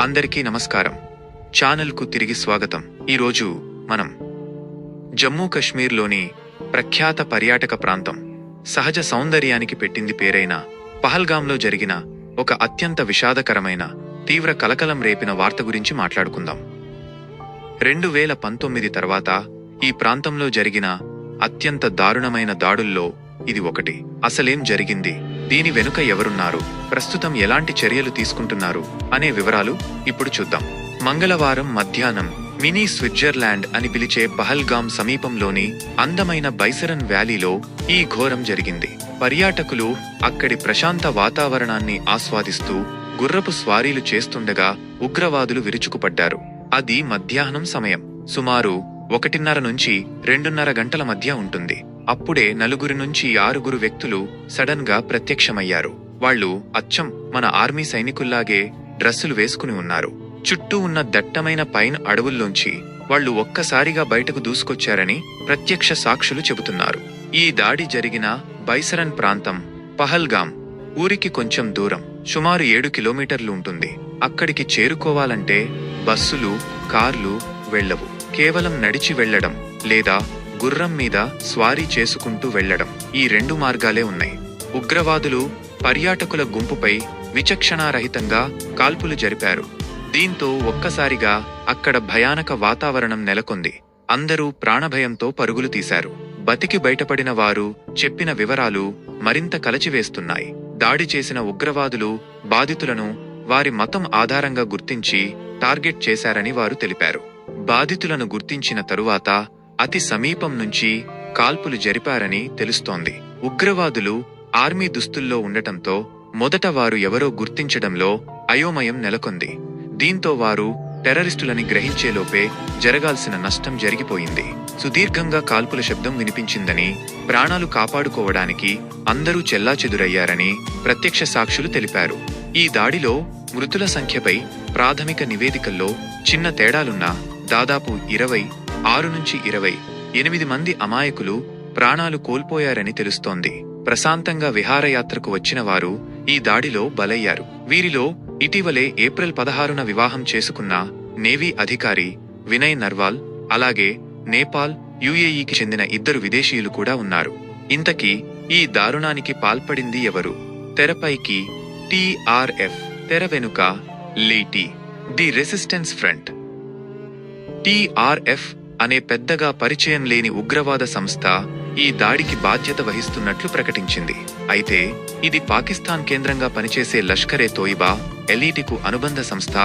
అందరికీ నమస్కారం. ఛానల్కు తిరిగి స్వాగతం. ఈరోజు మనం జమ్మూ కశ్మీర్లోని ప్రఖ్యాత పర్యాటక ప్రాంతం, సహజ సౌందర్యానికి పెట్టింది పేరైన పహల్గాంలో జరిగిన ఒక అత్యంత విషాదకరమైన, తీవ్ర కలకలం రేపిన వార్త గురించి మాట్లాడుకుందాం. 2019 తర్వాత ఈ ప్రాంతంలో జరిగిన అత్యంత దారుణమైన దాడుల్లో ఇది ఒకటి. అసలేం జరిగింది, దీని వెనుక ఎవరున్నారు, ప్రస్తుతం ఎలాంటి చర్యలు తీసుకుంటున్నారు అనే వివరాలు ఇప్పుడు చూద్దాం. మంగళవారం మధ్యాహ్నం మినీ స్విట్జర్లాండ్ అని పిలిచే పహల్గాం సమీపంలోని అందమైన బైసరన్ వ్యాలీలో ఈ ఘోరం జరిగింది. పర్యాటకులు అక్కడి ప్రశాంత వాతావరణాన్ని ఆస్వాదిస్తూ గుర్రపు స్వారీలు చేస్తుండగా ఉగ్రవాదులు విరుచుకుపడ్డారు. అది మధ్యాహ్నం సమయం, సుమారు 1:30 నుంచి 2:30 గంటల మధ్య ఉంటుంది. అప్పుడే 4 నుంచి 6 వ్యక్తులు సడన్ గా ప్రత్యక్షమయ్యారు. వాళ్ళు అచ్చం మన ఆర్మీ సైనికుల్లాగే డ్రెస్సులు వేసుకుని ఉన్నారు. చుట్టూ ఉన్న దట్టమైన పైన్ అడవుల్లోంచి వాళ్ళు ఒక్కసారిగా బయటకు దూసుకొచ్చారని ప్రత్యక్ష సాక్షులు చెబుతున్నారు. ఈ దాడి జరిగిన బైసరన్ ప్రాంతం పహల్గాం ఊరికి కొంచెం దూరం, సుమారు 7 కిలోమీటర్లు ఉంటుంది. అక్కడికి చేరుకోవాలంటే బస్సులు, కార్లు వెళ్లవు. కేవలం నడిచి వెళ్లడం లేదా గుర్రం మీద స్వారీ చేసుకుంటూ వెళ్లడం, ఈ 2 మార్గాలే ఉన్నాయి. ఉగ్రవాదులు పర్యాటకుల గుంపుపై విచక్షణారహితంగా కాల్పులు జరిపారు. దీంతో ఒక్కసారిగా అక్కడ భయానక వాతావరణం నెలకొంది. అందరూ ప్రాణభయంతో పరుగులు తీశారు. బతికి బయటపడిన వారు చెప్పిన వివరాలు మరింత కలచివేస్తున్నాయి. దాడి చేసిన ఉగ్రవాదులు బాధితులను వారి మతం ఆధారంగా గుర్తించి టార్గెట్ చేశారని వారు తెలిపారు. బాధితులను గుర్తించిన తరువాత అతి సమీపం నుంచి కాల్పులు జరిపారని తెలుస్తోంది. ఉగ్రవాదులు ఆర్మీ దుస్తుల్లో ఉండటంతో మొదట వారు ఎవరో గుర్తించడంలో అయోమయం నెలకొంది. దీంతో వారు టెర్రరిస్టులని గ్రహించేలోపే జరగాల్సిన నష్టం జరిగిపోయింది. సుదీర్ఘంగా కాల్పుల శబ్దం వినిపించిందని, ప్రాణాలు కాపాడుకోవడానికి అందరూ చెల్లాచెదురయ్యారని ప్రత్యక్ష సాక్షులు తెలిపారు. ఈ దాడిలో మృతుల సంఖ్యపై ప్రాథమిక నివేదికల్లో చిన్న తేడాలున్నా దాదాపు 26 నుంచి 28 మంది అమాయకులు ప్రాణాలు కోల్పోయారని తెలుస్తోంది. ప్రశాంతంగా విహారయాత్రకు వచ్చిన వారు ఈ దాడిలో బలయ్యారు. వీరిలో ఇటీవలే ఏప్రిల్ 16న వివాహం చేసుకున్న నేవీ అధికారి వినయ్ నర్వాల్, అలాగే నేపాల్, యుఏఈకి చెందిన 2 విదేశీయులు కూడా ఉన్నారు. ఇంతకీ ఈ దారుణానికి పాల్పడింది ఎవరు? తెరపైకి TRF, తెర వెనుక లీటీ, ది రెసిస్టెన్స్ ఫ్రంట్. TRF అనే పెద్దగా పరిచయం లేని ఉగ్రవాద సంస్థ ఈ దాడికి బాధ్యత వహిస్తున్నట్లు ప్రకటించింది. అయితే ఇది పాకిస్తాన్ కేంద్రంగా పనిచేసే లష్కరే తోయిబా, ఎలీటికు అనుబంధ సంస్థ,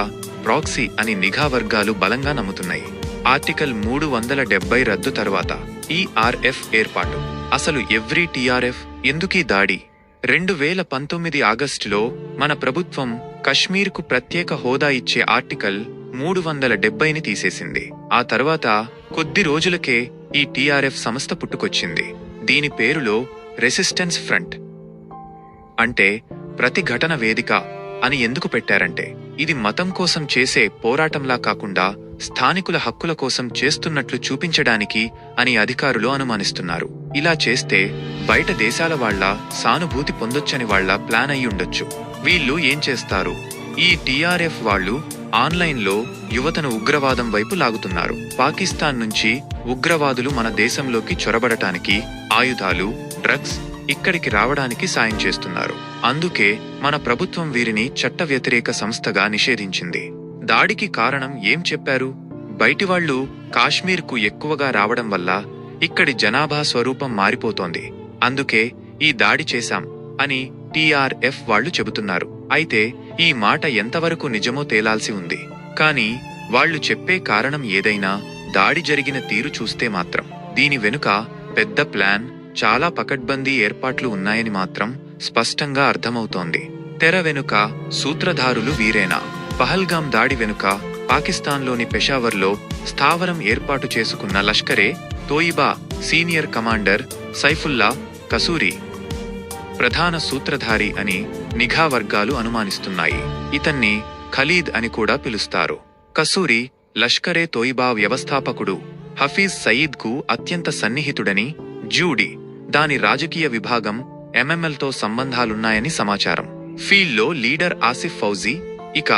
ప్రాక్సీ అని నిఘా వర్గాలు బలంగా నమ్ముతున్నాయి. ఆర్టికల్ 370 రద్దు తర్వాత TRF ఏర్పాటు. అసలు ఎవ్రీ TRF, ఎందుకీ దాడి? 2019 ఆగస్టులో మన ప్రభుత్వం కశ్మీర్కు ప్రత్యేక హోదా ఇచ్చే ఆర్టికల్ 370ని తీసేసింది. ఆ తర్వాత కొద్ది రోజులకే ఈ TRF సంస్థ పుట్టుకొచ్చింది. దీని పేరులో రెసిస్టెన్స్ ఫ్రంట్ అంటే ప్రతిఘటన వేదిక అని ఎందుకు పెట్టారంటే, ఇది మతం కోసం చేసే పోరాటంలా కాకుండా స్థానికుల హక్కుల కోసం చేస్తున్నట్లు చూపించడానికి అని అధికారులు అనుమానిస్తున్నారు. ఇలా చేస్తే బయట దేశాల వాళ్ల సానుభూతి పొందొచ్చని వాళ్ల ప్లాన్ అయ్యుండొచ్చు. వీళ్ళు ఏం చేస్తారు? ఈ TRF వాళ్ళు ఆన్లైన్లో యువతను ఉగ్రవాదం వైపు లాగుతున్నారు. పాకిస్తాన్ నుంచి ఉగ్రవాదులు మన దేశంలోకి చొరబడటానికి ఆయుధాలు, డ్రగ్స్ ఇక్కడికి రావడానికి సాయం చేస్తున్నారు. అందుకే మన ప్రభుత్వం వీరిని చట్ట వ్యతిరేక సంస్థగా నిషేధించింది. దాడికి కారణం ఏం చెప్పారు? బయటివాళ్లు కాశ్మీర్కు ఎక్కువగా రావడం వల్ల ఇక్కడి జనాభా స్వరూపం మారిపోతోంది, అందుకే ఈ దాడి చేశాం అని TRF వాళ్ళు చెబుతున్నారు. అయితే ఈ మాట ఎంతవరకు నిజమో తేలాల్సి ఉంది. కానీ వాళ్ళు చెప్పే కారణం ఏదైనా, దాడి జరిగిన తీరు చూస్తే మాత్రం దీని వెనుక పెద్ద ప్లాన్, చాలా పకడ్బందీ ఏర్పాట్లు ఉన్నాయని మాత్రం స్పష్టంగా అర్థమవుతోంది. తెర వెనుక సూత్రధారులు వీరేనా? పహల్గాం దాడి వెనుక పాకిస్తాన్లోని పెషావర్లో స్థావరం ఏర్పాటు చేసుకున్న లష్కరే తోయిబా సీనియర్ కమాండర్ సైఫుల్లా కసూరి ప్రధాన సూత్రధారి అని నిఘా వర్గాలు అనుమానిస్తున్నాయి. ఇతన్ని ఖలీద్ అని కూడా పిలుస్తారు. కసూరి లష్కరే తోయిబా వ్యవస్థాపకుడు హఫీజ్ సయీద్కు అత్యంత సన్నిహితుడని, జ్యూడి దాని రాజకీయ విభాగం MMLతో సంబంధాలున్నాయని సమాచారం. ఫీల్డ్లో లీడర్ ఆసిఫ్ ఫౌజీ ఇక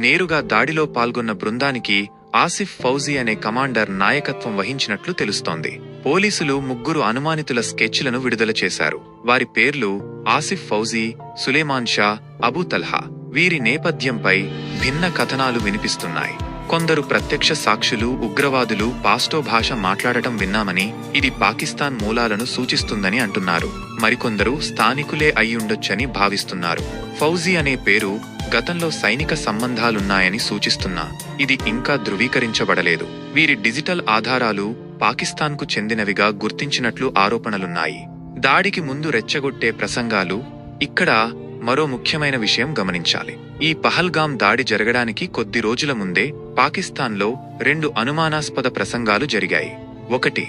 నేరుగా దాడిలో పాల్గొన్న బృందానికి ఆసిఫ్ ఫౌజీ అనే కమాండర్ నాయకత్వం వహించినట్లు తెలుస్తోంది. పోలీసులు 3 అనుమానితుల స్కెచ్లను విడుదల చేశారు. వారి పేర్లు ఆసిఫ్ ఫౌజీ, సులేమాన్ షా, అబూ తల్హా. వీరి నేపథ్యంపై భిన్న కథనాలు వినిపిస్తున్నాయి. కొందరు ప్రత్యక్ష సాక్షులు ఉగ్రవాదులు పాస్టో భాష మాట్లాడటం విన్నామని, ఇది పాకిస్తాన్ మూలాలను సూచిస్తుందని అంటున్నారు. మరికొందరు స్థానికులే అయ్యుండొచ్చని భావిస్తున్నారు. ఫౌజీ అనే పేరు గతంలో సైనిక సంబంధాలున్నాయని సూచిస్తున్నా ఇది ఇంకా ధృవీకరించబడలేదు. వీరి డిజిటల్ ఆధారాలు పాకిస్తాన్కు చెందినవిగా గుర్తించినట్లు ఆరోపణలున్నాయి. దాడికి ముందు రెచ్చగొట్టే ప్రసంగాలు. ఇక్కడ మరో ముఖ్యమైన విషయం గమనించాలి. ఈ పహల్గాం దాడి జరగడానికి కొద్ది రోజుల ముందే పాకిస్తాన్లో 2 అనుమానాస్పద ప్రసంగాలు జరిగాయి. 1.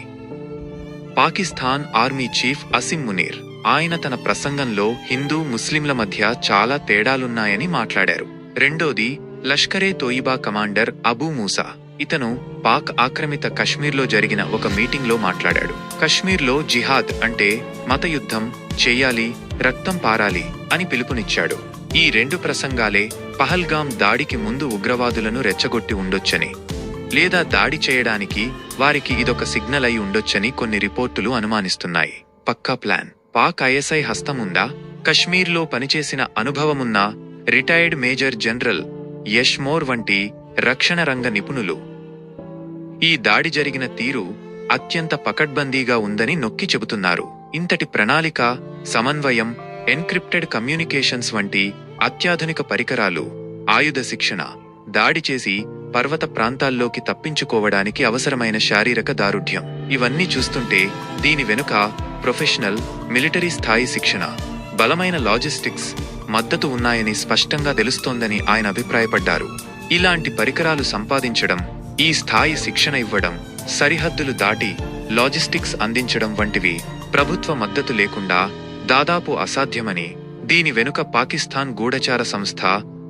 Pakistan army chief Asim Munir. ఆయన తన ప్రసంగంలో హిందూ ముస్లింల మధ్య చాలా తేడాలున్నాయని మాట్లాడారు. 2ది లష్కరే తోయిబా కమాండర్ అబూ మూసా. ఇతను పాక్ ఆక్రమిత కశ్మీర్లో జరిగిన ఒక మీటింగ్లో మాట్లాడాడు. కశ్మీర్లో జిహాద్ అంటే మతయుద్ధం చెయ్యాలి, రక్తం పారాలి అని పిలుపునిచ్చాడు. ఈ 2 ప్రసంగాలే పహల్గాం దాడికి ముందు ఉగ్రవాదులను రెచ్చగొట్టి ఉండొచ్చని, లేదా దాడి చేయడానికి వారికి ఇదొక సిగ్నల్ అయి ఉండొచ్చని కొన్ని రిపోర్టులు అనుమానిస్తున్నాయి. పక్కా ప్లాన్. పాక్ ఐఎస్ఐ హస్తముందా? కశ్మీర్లో పనిచేసిన అనుభవమున్న retired major general Yash Mor వంటి రక్షణ రంగ నిపుణులు ఈ దాడి జరిగిన తీరు అత్యంత పకడ్బందీగా ఉందని నొక్కి చెబుతున్నారు. ఇంతటి ప్రణాళిక, సమన్వయం, ఎన్క్రిప్టెడ్ కమ్యూనికేషన్స్ వంటి అత్యాధునిక పరికరాలు, ఆయుధ శిక్షణ, దాడి చేసి పర్వత ప్రాంతాల్లోకి తప్పించుకోవడానికి అవసరమైన శారీరక దారుఢ్యం, ఇవన్నీ చూస్తుంటే దీని వెనుక ప్రొఫెషనల్ మిలిటరీ స్థాయి శిక్షణ, బలమైన లాజిస్టిక్స్ మద్దతు ఉన్నాయని స్పష్టంగా తెలుస్తోందని ఆయన అభిప్రాయపడ్డారు. ఇలాంటి పరికరాలు సంపాదించడం, ఈ స్థాయి శిక్షణ ఇవ్వడం, సరిహద్దులు దాటి లాజిస్టిక్స్ అందించడం వంటివి ప్రభుత్వ మద్దతు లేకుండా దాదాపు అసాధ్యమని, దీని వెనుక పాకిస్తాన్ గూఢచార సంస్థ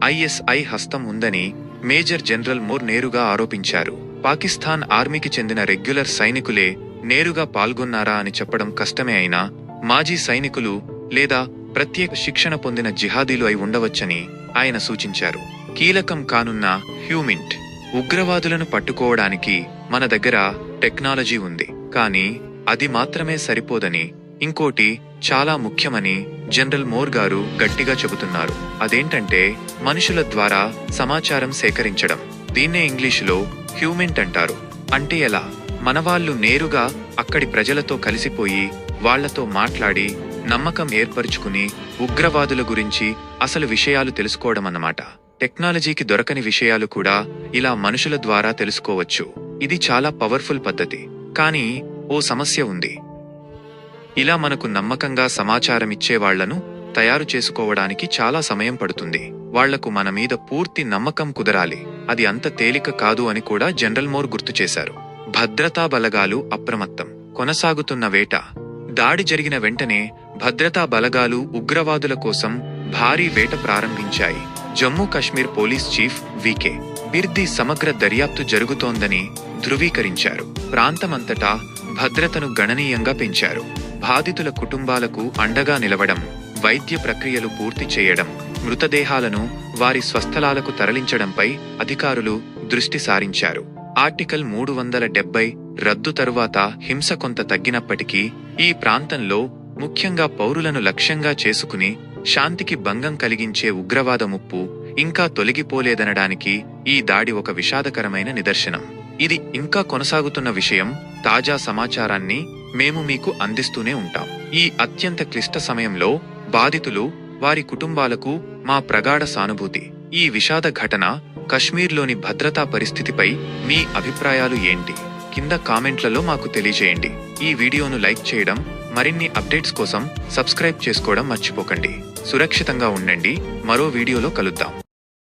ఐఎస్ఐ హస్తం ఉందని మేజర్ జనరల్ మోర్ నేరుగా ఆరోపించారు. పాకిస్తాన్ ఆర్మీకి చెందిన రెగ్యులర్ సైనికులే నేరుగా పాల్గొన్నారా అని చెప్పడం కష్టమే అయినా మాజీ సైనికులు లేదా ప్రత్యేక శిక్షణ పొందిన జిహాదీలు అయి ఉండవచ్చని ఆయన సూచించారు. కీలకం కానున్న హ్యూమింట్. ఉగ్రవాదులను పట్టుకోవడానికి మన దగ్గర టెక్నాలజీ ఉంది, కానీ అది మాత్రమే సరిపోదని, ఇంకోటి చాలా ముఖ్యమని జనరల్ మోర్ గారు గట్టిగా చెబుతున్నారు. అదేంటంటే మనుషుల ద్వారా సమాచారం సేకరించడం. దీన్నే ఇంగ్లీషులో హ్యూమింట్ అంటారు. అంటే ఎలా? మనవాళ్లు నేరుగా అక్కడి ప్రజలతో కలిసిపోయి వాళ్లతో మాట్లాడి నమ్మకం ఏర్పరుచుకుని ఉగ్రవాదుల గురించి అసలు విషయాలు తెలుసుకోవడమన్నమాట. టెక్నాలజీకి దొరకని విషయాలు కూడా ఇలా మనుషుల ద్వారా తెలుసుకోవచ్చు. ఇది చాలా పవర్ఫుల్ పద్ధతి. కానీ ఓ సమస్య ఉంది. ఇలా మనకు నమ్మకంగా సమాచారమిచ్చే వాళ్లను తయారు చేసుకోవడానికి చాలా సమయం పడుతుంది. వాళ్లకు మన మీద పూర్తి నమ్మకం కుదరాలి. అది అంత తేలిక కాదు అని కూడా జనరల్ మోర్ గుర్తు చేశారు. భద్రతా బలగాలు అప్రమత్తం. కొనసాగుతున్న వేట. దాడి జరిగిన వెంటనే భద్రతా బలగాలు ఉగ్రవాదుల కోసం భారీ వేట ప్రారంభించాయి. Jammu Kashmir police chief V K Birdi సమగ్ర దర్యాప్తు జరుగుతోందని ధృవీకరించారు. ప్రాంతమంతటా భద్రతను గణనీయంగా పెంచారు. బాధితుల కుటుంబాలకు అండగా నిలవడం, వైద్య ప్రక్రియలు పూర్తి చేయడం, మృతదేహాలను వారి స్వస్థలాలకు తరలించడంపై అధికారులు దృష్టి సారించారు. ఆర్టికల్ 370 రద్దు తరువాత హింస కొంత తగ్గినప్పటికీ ఈ ప్రాంతంలో ముఖ్యంగా పౌరులను లక్ష్యంగా చేసుకుని శాంతికి భంగం కలిగించే ఉగ్రవాద ముప్పు ఇంకా తొలగిపోలేదనడానికి ఈ దాడి ఒక విషాదకరమైన నిదర్శనం. ఇది ఇంకా కొనసాగుతున్న విషయం. తాజా సమాచారాన్ని మేము మీకు అందిస్తూనే ఉంటాం. ఈ అత్యంత క్లిష్ట సమయంలో బాధితులు, వారి కుటుంబాలకు మా ప్రగాఢ సానుభూతి. ఈ విషాద ఘటన కశ్మీర్లోని భద్రతా పరిస్థితిపై మీ అభిప్రాయాలు ఏంటి? కింద కామెంట్లలో మాకు తెలియజేయండి. ఈ వీడియోను లైక్ చేయడం, మరిన్ని అప్డేట్స్ కోసం సబ్స్క్రైబ్ చేసుకోవడం మర్చిపోకండి. సురక్షితంగా ఉండండి. మరో వీడియోలో కలుద్దాం.